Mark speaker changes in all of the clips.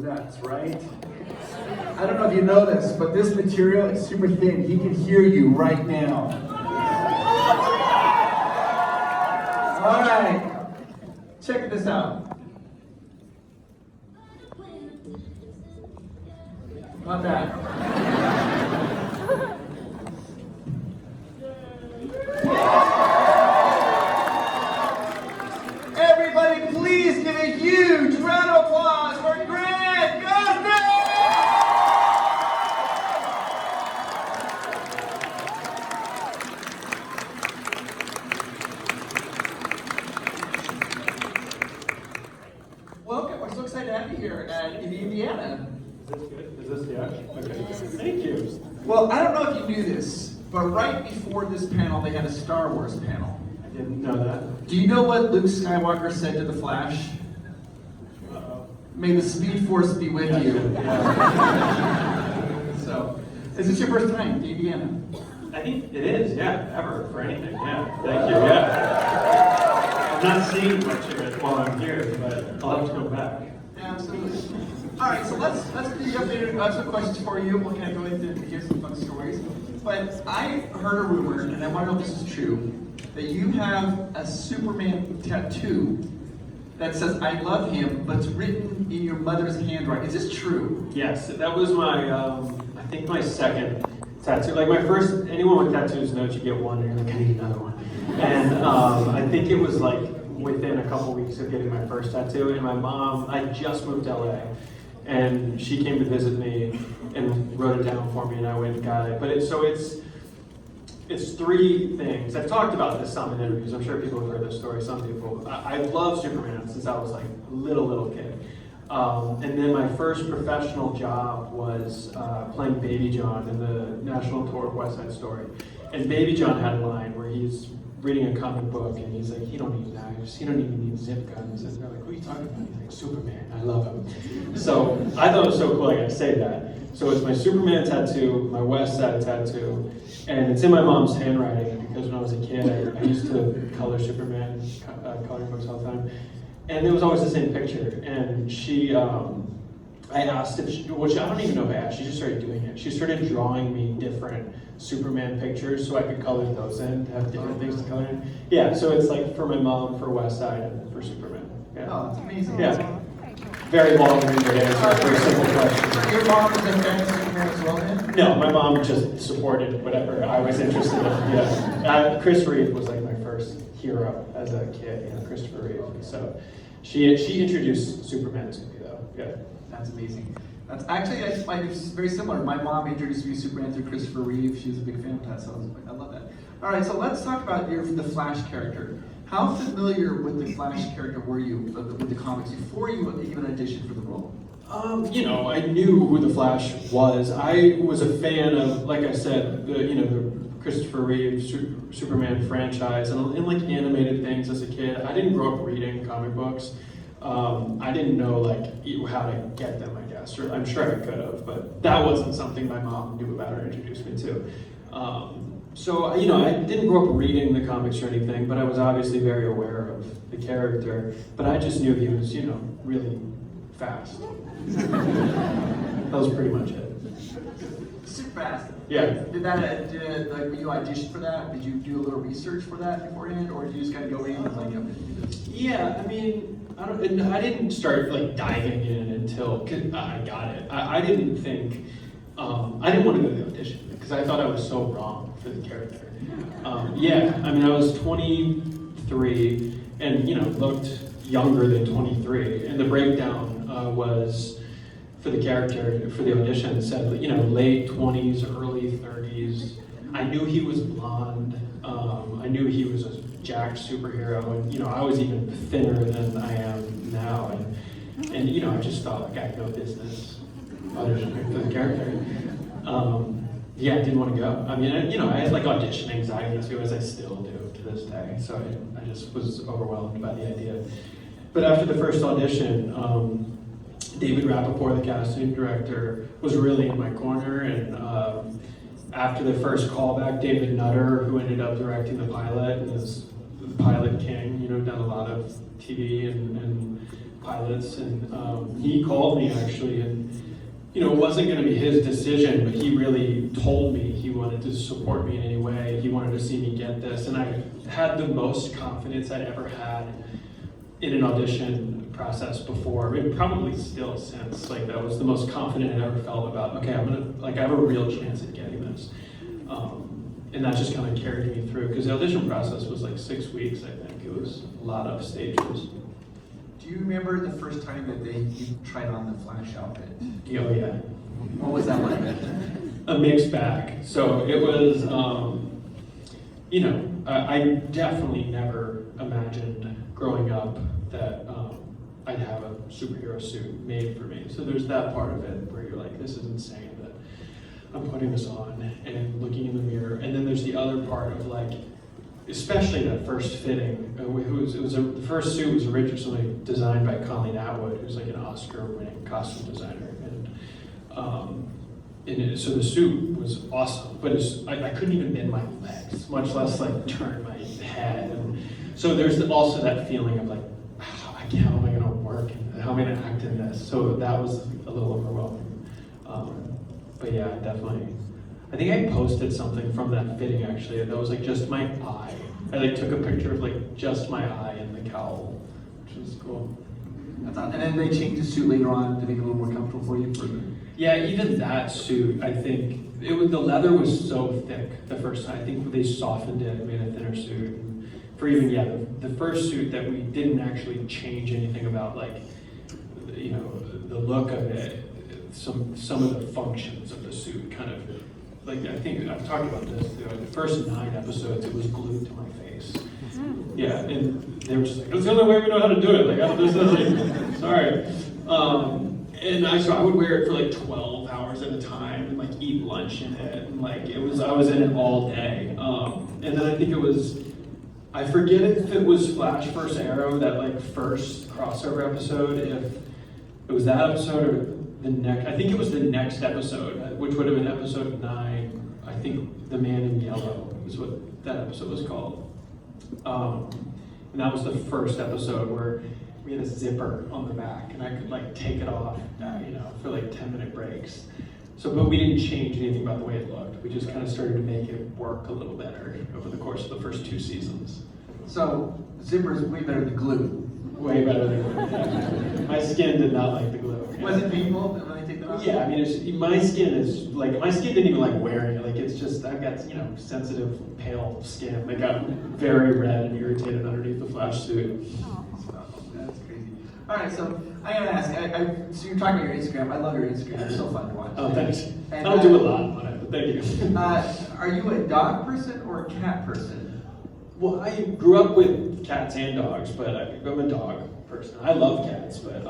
Speaker 1: nuts, right? I don't know if you know this, but this material is super thin. He can hear you right now. All right, check this out. Not that. Everybody, please give a huge round of applause for Gustin! Welcome. We're so excited to have you here in Indiana.
Speaker 2: Is this good? Is this yeah? Okay. Thank you.
Speaker 1: Well, I don't know if you knew this, but right before this panel, they had a Star Wars panel.
Speaker 2: I didn't know that.
Speaker 1: Do you know what Luke Skywalker said to the Flash?
Speaker 2: Uh-oh.
Speaker 1: May the Speed Force be with you.
Speaker 2: Yeah.
Speaker 1: So, is this your first time to Indiana?
Speaker 2: I think it is, yeah, ever, for anything, yeah. Thank you, yeah. I'm not seeing much of it while I'm here, but I'll have to go back.
Speaker 1: Absolutely. All right, so let's do the updated. I have some questions for you. We'll kind of go into hear some fun stories. But I heard a rumor, and I want to know if this is true, that you have a Superman tattoo that says "I love him," but it's written in your mother's handwriting. Is this true?
Speaker 2: Yes, that was my, I think my second tattoo. Like my first, anyone with tattoos knows you get one and you're like, I need another one. And I think it was like within a couple weeks of getting my first tattoo, and my mom, I just moved to LA, and she came to visit me and wrote it down for me, and I went and got it. But it's three things. I've talked about this some in interviews. I'm sure people have heard this story. Some people. I love Superman since I was like a little kid. And then my first professional job was playing Baby John in the national tour of West Side Story. And Baby John had a line where he's reading a comic book and he's like, he don't need knives, he don't even need zip guns. And they're like, who are you talking about? He's like, Superman, I love him. So I thought it was so cool I got to say that. So it's my Superman tattoo, my West Side tattoo, and it's in my mom's handwriting because when I was a kid, I used to color Superman coloring books all the time. And it was always the same picture. And she, I asked if she, which I don't even know if I asked, she just started doing it. She started drawing me different Superman pictures so I could color those in, to have different things to color in. Yeah, so it's like for my mom, for West Side, and for Superman. Yeah.
Speaker 1: Oh, that's amazing.
Speaker 2: Yeah. Very long-winded answer for a simple question.
Speaker 1: Your mom was a fan of Superman as well, then?
Speaker 2: No, my mom just supported whatever I was interested in. Yeah. Chris Reeve was like my first hero as a kid, Christopher Reeve. So she introduced Superman to me, though. Yeah.
Speaker 1: That's amazing. That's actually it's very similar. My mom introduced me to Superman through Christopher Reeve. She was a big fan of that, so I love that. All right, so let's talk about the Flash character. How familiar with the Flash character were you with the comics before you even auditioned for the role?
Speaker 2: I knew who the Flash was. I was a fan of, like I said, the Christopher Reeve Superman franchise and like animated things as a kid. I didn't grow up reading comic books. I didn't know like how to get them, I guess, or I'm sure I could have, but that wasn't something my mom knew about or introduced me to. So I didn't grow up reading the comics or anything, but I was obviously very aware of the character. But I just knew he was, really fast. That was pretty much it.
Speaker 1: Super fast.
Speaker 2: Yeah.
Speaker 1: When you auditioned for that, did you do a little research for that beforehand, or did you just kind of go in and like, I'm gonna do this?
Speaker 2: Yeah, I mean, I didn't start like diving in until I got it. I didn't think, I didn't want to go to the audition because I thought I was so wrong for the character. Yeah, I mean, I was 23 and, looked younger than 23. And the breakdown was for the character, for the audition, said, late 20s, early 30s. I knew he was blonde. I knew he was a jacked superhero. And, I was even thinner than I am now. And I just felt like I had no business auditioning for the character. Yeah, I didn't want to go. I mean, I had like audition anxiety too, as I still do to this day. So I just was overwhelmed by the idea. But after the first audition, David Rappaport, the casting director, was really in my corner. And after the first callback, David Nutter, who ended up directing the pilot, and is the pilot king, done a lot of TV and pilots, and he called me actually, and it wasn't going to be his decision, but he really told me he wanted to support me in any way. He wanted to see me get this, and I had the most confidence I'd ever had in an audition process before, and probably still since. Like, that was the most confident I ever felt about, okay, I have a real chance at getting this. And that just kind of carried me through, because the audition process was like 6 weeks, I think. It was a lot of stages.
Speaker 1: Do you remember the first time that you tried on the Flash outfit?
Speaker 2: Oh yeah.
Speaker 1: What was that like?
Speaker 2: A mixed bag. So it was, I definitely never imagined growing up that I'd have a superhero suit made for me. So there's that part of it where you're like, this is insane that I'm putting this on and looking in the mirror. And then there's the other part of like, especially that first fitting. The first suit was originally designed by Colleen Atwood, who's like an Oscar-winning costume designer. So the suit was awesome, but I couldn't even bend my legs, much less like turn my head. And so there's also that feeling of like, how am I going to work and how am I going to act in this? So that was a little overwhelming. But yeah, definitely. I think I posted something from that fitting actually that was like just my eye. I like took a picture of like just my eye in the cowl, which was cool.
Speaker 1: And then they changed the suit later on to make it a little more comfortable for you.
Speaker 2: Yeah, even that suit, I think the leather was so thick the first time. I think they softened it and made a thinner suit. And for the first suit that we didn't actually change anything about, like the look of it. Some of the functions of the suit kind of, like, I think I've talked about this, the first 9 episodes, it was glued to my face. Yeah, and they were just like, that's the only way we know how to do it. Like, this is like, sorry. And so I would wear it for like 12 hours at a time and like eat lunch in it. And like, I was in it all day. And then I think I forget if it was Flash vs. Arrow, that like first crossover episode, if it was that episode or I think it was the next episode, which would have been episode 9. I think The Man in Yellow is what that episode was called. And that was the first episode where we had a zipper on the back and I could like take it off, for like 10-minute breaks. But we didn't change anything about the way it looked. We just kind of started to make it work a little better over the course of the first 2 seasons.
Speaker 1: So zipper is way better than glue.
Speaker 2: Way better than glue. My skin did not like the glue.
Speaker 1: Was it painful when I take that off?
Speaker 2: Yeah, I mean, my skin didn't even like wearing it. Like, it's just, I've got, sensitive, pale skin. I got very red and irritated underneath the Flash suit.
Speaker 1: Oh, that's crazy. All right, so I gotta ask, so you're talking about your Instagram. I love your Instagram. It's so fun to watch.
Speaker 2: Oh, thanks.
Speaker 1: And,
Speaker 2: I don't do a lot on it, but thank you.
Speaker 1: Are you a dog person or a cat person?
Speaker 2: Well, I grew up with cats and dogs, but I'm a dog person. I love cats, but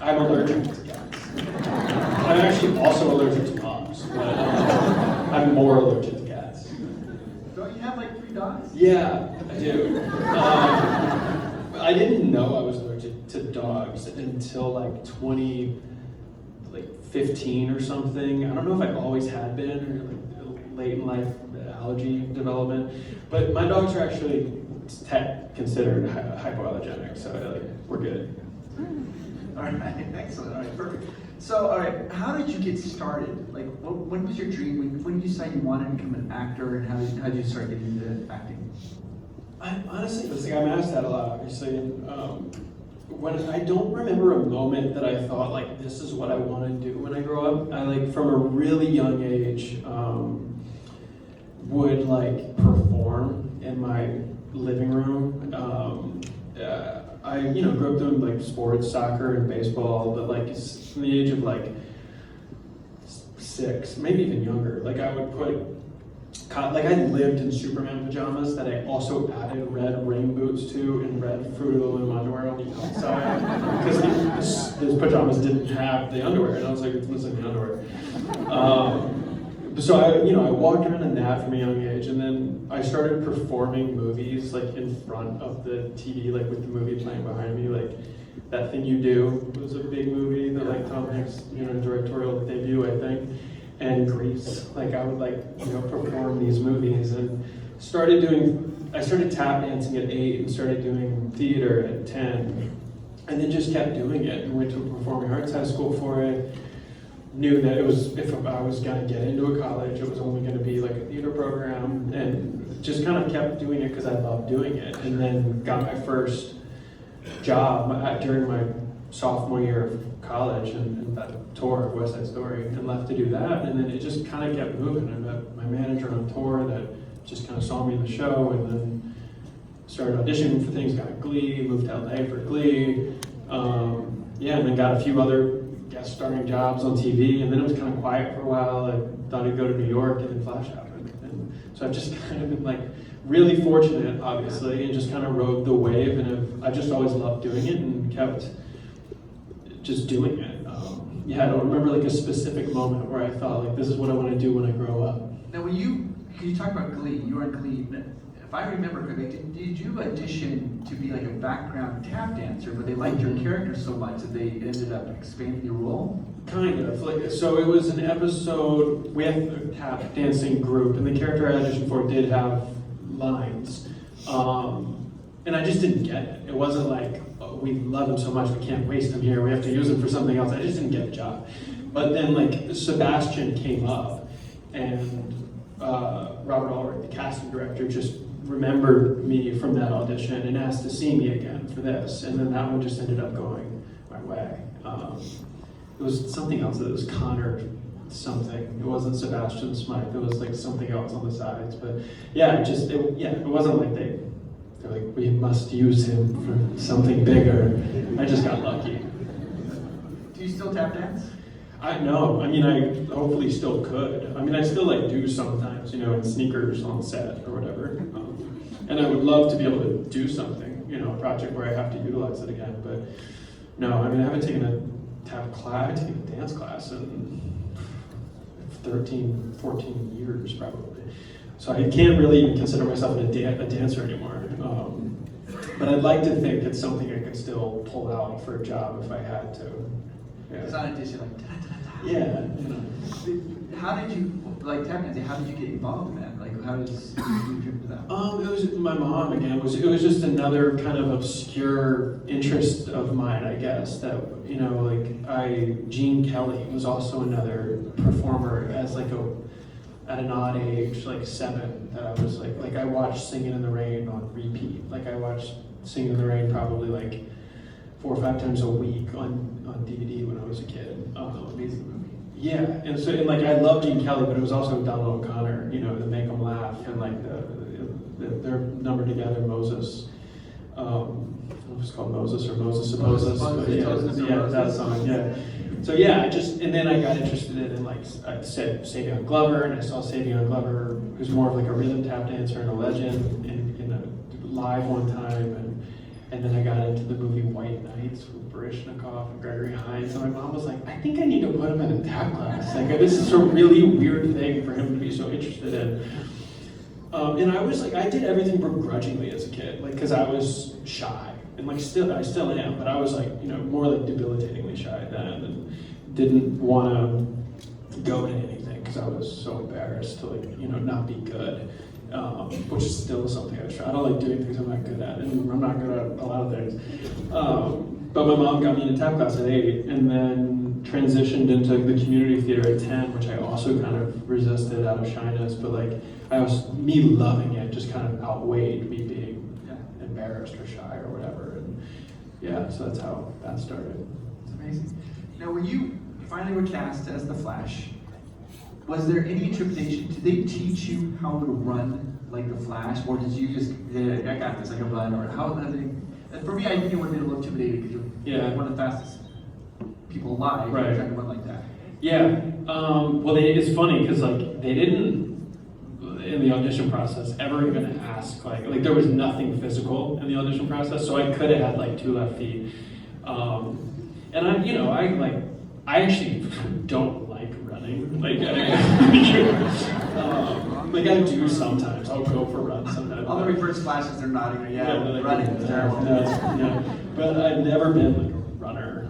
Speaker 2: I'm allergic to cats. I'm actually also allergic to dogs, but I'm more allergic to cats.
Speaker 1: Don't you have like 3 dogs?
Speaker 2: Yeah, I do. I didn't know I was allergic to dogs until like 15 or something. I don't know if I always had been or like late in life allergy development, but my dogs are actually considered hypoallergenic, so we're good.
Speaker 1: All right, excellent. All right, perfect. So, all right, how did you get started? Like, when was your dream? When did you decide you wanted to become an actor, and how did you start getting into acting?
Speaker 2: Honestly, I'm asked that a lot, obviously. And, when I don't remember a moment that I thought like this is what I want to do when I grow up. I from a really young age would like perform in my living room. I grew up doing like sports, soccer and baseball, but like from the age of like 6, maybe even younger, like I would put I lived in Superman pajamas that I also added red rain boots to and red Fruit of the Loom underwear on the outside because those pajamas didn't have the underwear, and I was like, it's missing the underwear. So I walked around in that from a young age, and then I started performing movies like in front of the TV, like with the movie playing behind me. Like That Thing You Do was a big movie that like Tom Hanks, directorial debut, I think. And Grease, I would perform these movies and I started tap dancing at 8 and started doing theater at 10. and then just kept doing it. And went to a performing arts high school for it. Knew that it was, if I was gonna get into a college, it was only gonna be like a theater program, and just kind of kept doing it because I loved doing it. And then got my first job during my sophomore year of college, and that tour of West Side Story, and left to do that. And then it just kind of kept moving. I met my manager on tour that just kind of saw me in the show, and then started auditioning for things, got Glee, moved to LA for Glee, and then got a few other guest starring jobs on TV, and then it was kind of quiet for a while. I thought I'd go to New York, and then Flash happened. And so I've just kind of been like really fortunate, obviously, and just kind of rode the wave, and I just always loved doing it and kept just doing it. I don't remember like a specific moment where I thought like, this is what I want to do when I grow up.
Speaker 1: Now, when you talk about Glee, you were on Glee. If I remember correctly, did you audition to be like a background tap dancer, but they liked your character so much that they ended up expanding your role?
Speaker 2: Kind of. Like, so it was an episode with a tap dancing group, and the character I auditioned for did have lines. And I just didn't get it. It wasn't like, oh, we love him so much, we can't waste him here, we have to use him for something else. I just didn't get the job. But then like Sebastian came up, and Robert Ulrich, the casting director, just remembered me from that audition and asked to see me again for this. And then that one just ended up going my way. It was something else. It was Connor something. It wasn't Sebastian Smythe. It was like something else on the sides. But it wasn't like they're like, we must use him for something bigger. I just got lucky.
Speaker 1: Do you still tap dance?
Speaker 2: I hopefully still could. I still like do sometimes, in sneakers on set or whatever. And I would love to be able to do something, a project where I have to utilize it again. But no, I haven't taken a tap class, I haven't taken a dance class in 13, 14 years probably. So I can't really even consider myself a dancer anymore. But I'd like to think it's something I could still pull out for a job if I had to. Yeah.
Speaker 1: It's not a dish like da-da-da-da.
Speaker 2: Yeah.
Speaker 1: How did you, like tap dancing, how did you get involved in that? Like, how did you jump into that?
Speaker 2: It was my mom again. It was just another kind of obscure interest of mine, I guess. That Gene Kelly was also another performer at an odd age, like 7, that I was like I watched Singing in the Rain on repeat. Like I watched Singing in the Rain probably like 4 or 5 times a week on DVD when I was a kid.
Speaker 1: Amazing movie.
Speaker 2: Yeah, and I love Gene Kelly, but it was also Donald O'Connor, to make them laugh, and like their number together, Moses. I don't know if it's called Moses or Moses Supposes. That song. Yeah. So and then I got interested in I said Savion Glover, and I saw Savion Glover, who's more of like a rhythm tap dancer and a legend, in a live one time, and then I got into the movie White Nights with Baryshnikov and Gregory Hines, and my mom was like, I think I need to put him in a tap class. Like, this is a really weird thing for him to be so interested in. And I was like, I did everything begrudgingly as a kid, because I was shy, and I still am, but I was more like debilitatingly shy then, and didn't want to go to anything because I was so embarrassed to not be good. Which is still something I try. I don't like doing things I'm not good at, and I'm not good at a lot of things. But my mom got me into tap class at 8, and then transitioned into the community theater at 10, which I also kind of resisted out of shyness. But me loving it just kind of outweighed me being embarrassed or shy or whatever. And so that's how that started.
Speaker 1: It's amazing. Now, when you finally were cast as the Flash, was there any interpretation? Did they teach you how to run like the Flash, or did you just, I got this, I can run, or how did they? And for me, I think it would have been a little intimidating because you're one of the fastest people alive,
Speaker 2: right?
Speaker 1: Trying to run like that.
Speaker 2: Yeah. It's funny because they didn't in the audition process ever even ask like there was nothing physical in the audition process, so I could have had 2 left feet. And I actually don't like running. I do sometimes. I'll go for runs sometimes.
Speaker 1: All the reverse flashes, they're nodding. Running is terrible.
Speaker 2: But I've never been a runner.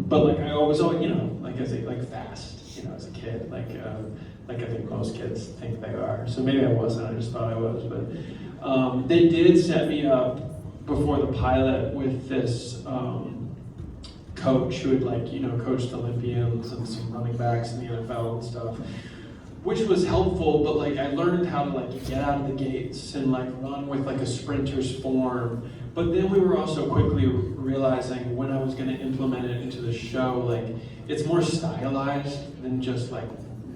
Speaker 2: But I always, I say fast. As a kid, I think most kids think they are. So maybe I wasn't. I just thought I was. But they did set me up before the pilot with this coach who had coached Olympians and some running backs in the NFL and stuff, which was helpful, but I learned how to get out of the gates and run with a sprinter's form. But then we were also quickly realizing when I was going to implement it into the show, it's more stylized than just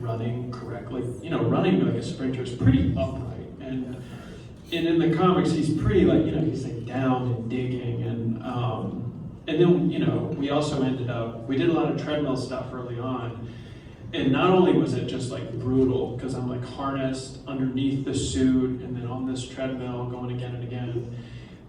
Speaker 2: running correctly. Running like a sprinter is pretty upright, and in the comics he's pretty he's down and digging, and then we also we did a lot of treadmill stuff early on. And not only was it just brutal, because I'm harnessed underneath the suit and then on this treadmill going again and again,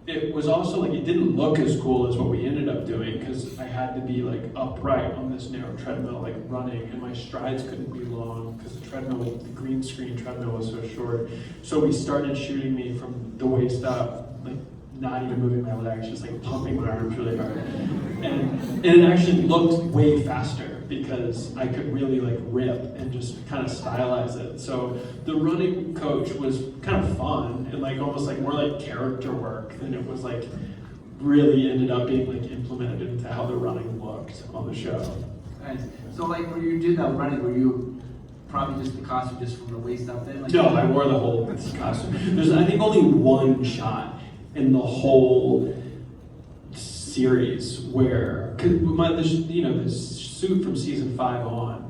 Speaker 2: it was also it didn't look as cool as what we ended up doing, because I had to be upright on this narrow treadmill running, and my strides couldn't be long because the green screen treadmill was so short. So we started shooting me from the waist up, not even moving my legs, just pumping my arms really hard. And it actually looked way faster because I could really rip and just kind of stylize it. So the running coach was kind of fun and almost more character work than it was really ended up being implemented into how the running looked on the show.
Speaker 1: Nice. So when you did that running, were you probably just the costume just from the waist up then?
Speaker 2: No, I wore the whole costume. There's I think only one shot in the whole series where the suit from season 5 on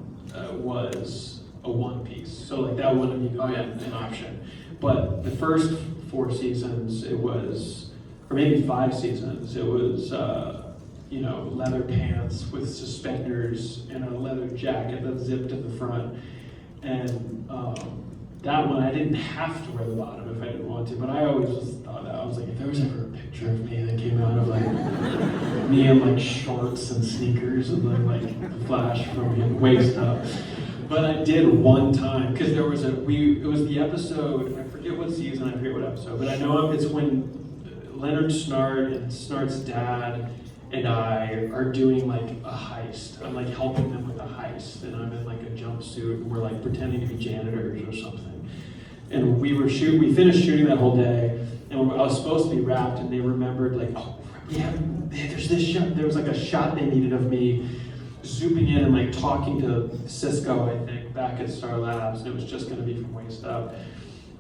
Speaker 2: was a one piece, so that wouldn't even be an option. But the first 4 seasons, it was, or maybe 5 seasons, it was leather pants with suspenders and a leather jacket that zipped in the front, and that one I didn't have to wear the bottom if I didn't want to, but I always just thought that I was if there was ever a picture of me that came out of me in shorts and sneakers and then the flash from waist up. But I did one time, because there was it was the episode, I forget what season, I forget what episode, but I know it's when Leonard Snart and Snart's dad and I are doing a heist. I'm helping them with a heist, and I'm in a jumpsuit, and we're pretending to be janitors or something. And we finished shooting that whole day, and I was supposed to be wrapped, and they remembered there's this shot. There was a shot they needed of me zooming in and talking to Cisco, I think, back at Star Labs, and it was just going to be from waist up.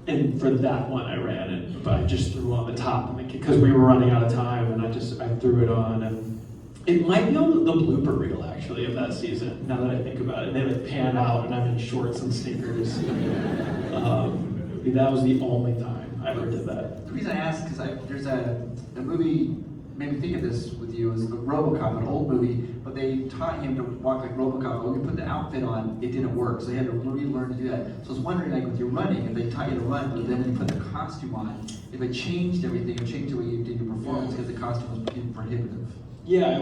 Speaker 2: And for that one, I ran it, but I just threw on the top because we were running out of time, and I threw it on, and it might be on the blooper reel actually of that season. Now that I think about it, they pan out, and I'm in shorts and sneakers. That was the only time I ever did that.
Speaker 1: The reason I ask is there's a movie made me think of this with you. It was RoboCop, an old movie, but they taught him to walk like RoboCop. When we put the outfit on, it didn't work, so they had to relearn to do that. So I was wondering, with your running, if they taught you to run, but then when you put the costume on, if it changed everything, it changed the way you did your performance because the costume was prohibitive.
Speaker 2: Yeah,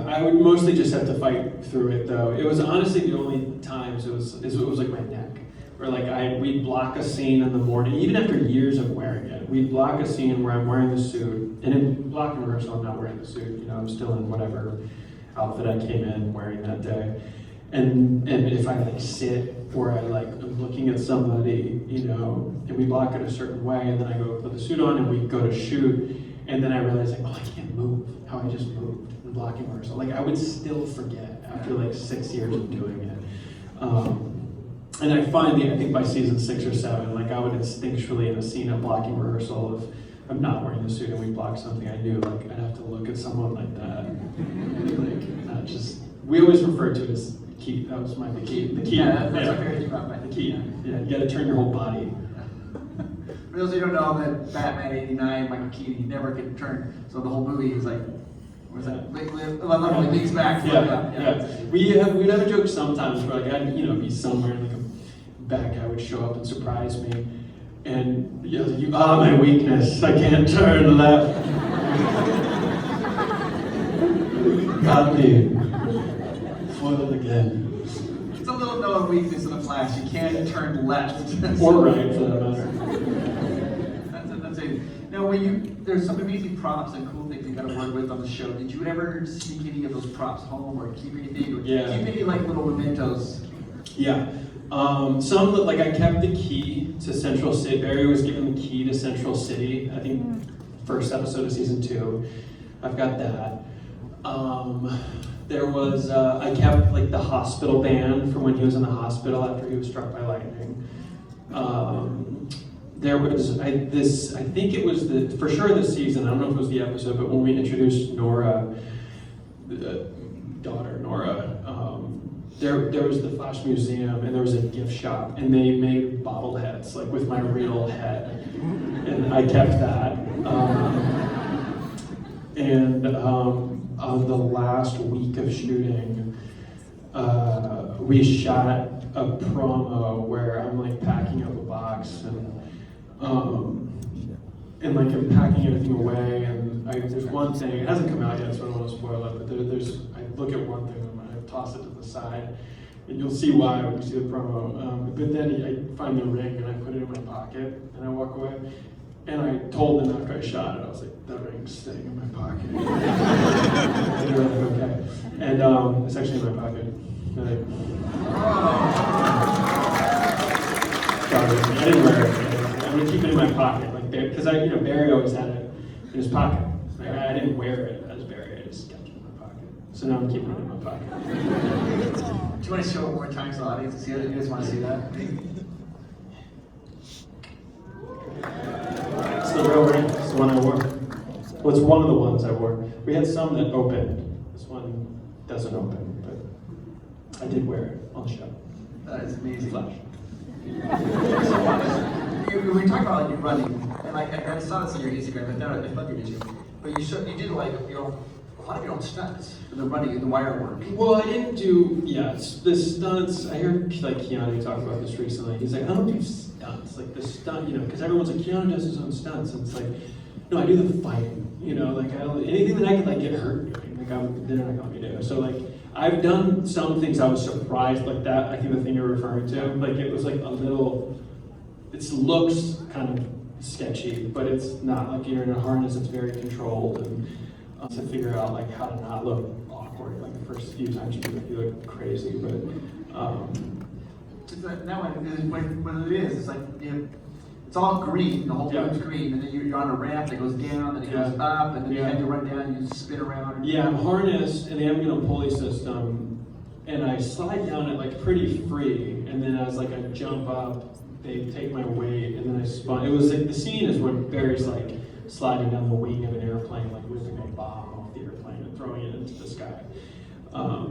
Speaker 2: I would mostly just have to fight through it though. It was honestly the only times it was my neck. Where we'd block a scene in the morning, even after years of wearing it, we'd block a scene where I'm wearing the suit, and in block and rehearsal I'm not wearing the suit, I'm still in whatever outfit I came in wearing that day. And if I sit or I'm looking at somebody, and we block it a certain way, and then I go put the suit on and we go to shoot, and then I realize I can't move how I just moved in blocking rehearsal. I would still forget after 6 years of doing it. And I find I think by season 6 or 7, I would instinctually in a scene of blocking rehearsal, if I'm not wearing the suit and we block something, I knew I'd have to look at someone like that. Not just, we always refer to it as the key. That was the key. The key.
Speaker 1: Yeah, that's what I about my
Speaker 2: the key. Yeah, you gotta turn your whole body.
Speaker 1: For those who don't know, that Batman '89, Michael Keaton, he never could turn. So the whole movie is what's that? Leans back.
Speaker 2: Yeah. We'd have a joke sometimes where I'd be somewhere and a bad guy would show up and surprise me, and you are my weakness. I can't turn left. Got me. Foiled again.
Speaker 1: It's a little known weakness in the Flash. You can't turn left.
Speaker 2: Or right, for that matter.
Speaker 1: That's it. Now, there's some amazing props and cool things you got to work with on the show. Did you ever sneak any of those props home, or keep anything? Or keep any little mementos?
Speaker 2: Yeah. Some I kept the key to Central City. Barry was given the key to Central City. I think first episode of season 2. I've got that. There was, I kept like the hospital band from when he was in the hospital after he was struck by lightning. There was, I think it was for sure this season, I don't know if it was the episode, but when we introduced Nora, daughter Nora, there was the Flash Museum and there was a gift shop and they made bobbleheads like with my real head, and I kept that. On the last week of shooting, we shot a promo where I'm like packing up a box and like I'm packing everything away, and there's one thing, it hasn't come out yet, so I don't want to spoil it, but I look at one thing and I toss it to the side, and you'll see why when you see the promo. But then I find the ring and I put it in my pocket and I walk away. And I told them after I shot it, I was like, that ring's staying in my pocket. And they were like, okay. And it's actually in my pocket. Sorry, I didn't wear it. I'm gonna keep it in my pocket, like because Barry always had it in his pocket. Like, I didn't wear it as Barry, I just kept it in my pocket. So now I'm keeping it in my pocket.
Speaker 1: Do you want to show it one more time so the audience can see it? You guys want to see that?
Speaker 2: It's the real ring. It's the one I wore. Well, it's one of the ones I wore. We had some that opened. This one doesn't open, but I did wear it on the show.
Speaker 1: That is amazing.
Speaker 2: Flash.
Speaker 1: When we talk about like you running, and like I saw this on your Instagram, but now I love your YouTube. But you did like a lot of your own stunts, the running, the wire work.
Speaker 2: Well, I didn't do the stunts. I heard like Keanu talk about this recently. He's like, I don't do stunts, like the stunt, because everyone's like Keanu does his own stunts, and it's like, no, I do the fighting. Like anything that I could like get hurt doing, like they're not gonna let me do. So like I've done some things I was surprised like that. I think the thing you're referring to, like it was like a little. It looks kind of sketchy, but it's not. Like you're in a harness that's very controlled, and to figure out like how to not look awkward. Like the first few times you look crazy, but
Speaker 1: now when it is, it's like it's all green. The whole room's green, and then you're on a ramp that goes down, and it goes up, and then you have to run down, and you spin around.
Speaker 2: Yeah, I'm harnessed, and they have me on a pulley system, and I slide down it like pretty free, and then as like I jump up, they take my weight, and then I spun. It was like the scene is when Barry's like sliding down the wing of an airplane, like whipping a bomb off the airplane and throwing it into the sky.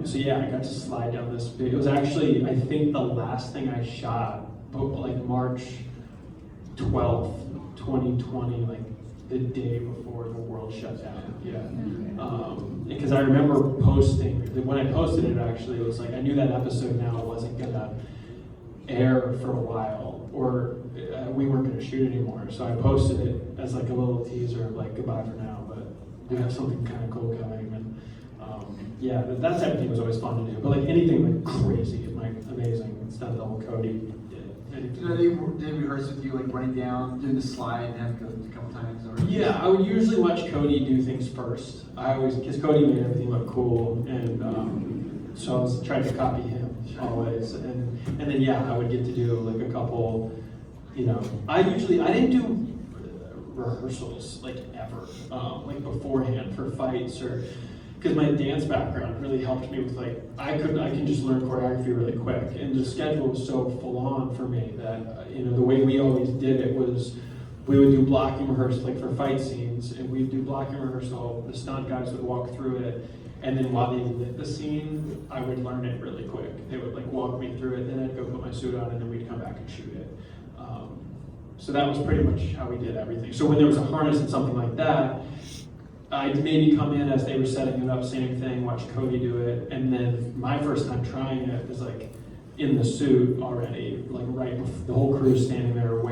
Speaker 2: So yeah, I got to slide down this big. It was actually, I think, the last thing I shot, like March 12th, 2020, like the day before the world shut down. Yeah, because I remember posting. When I posted it, actually, it was like I knew that episode now wasn't gonna air for a while, or we weren't going to shoot anymore. So I posted it as like a little teaser, like goodbye for now, but we have something kind of cool coming. And that type of thing was always fun to do. But like anything like crazy and like amazing stuff that whole Cody did.
Speaker 1: Did they rehearse with you, like running down, doing the slide, and have to go a couple times? Or?
Speaker 2: Yeah, I would usually watch Cody do things first. Because Cody made everything look cool, and so I was trying to copy him always, and then I would get to do like a couple, I didn't do rehearsals like ever, like beforehand for fights, or because my dance background really helped me with like I can just learn choreography really quick, and the schedule was so full on for me that the way we always did it was we would do blocking rehearsal like for fight scenes, and we'd do blocking rehearsal, the stunt guys would walk through it. And then while they lit the scene, I would learn it really quick. They would like walk me through it, then I'd go put my suit on, and then we'd come back and shoot it. So that was pretty much how we did everything. So when there was a harness and something like that, I'd maybe come in as they were setting it up, same thing, watch Cody do it, and then my first time trying it was like in the suit already, like right before the whole crew's standing there waiting.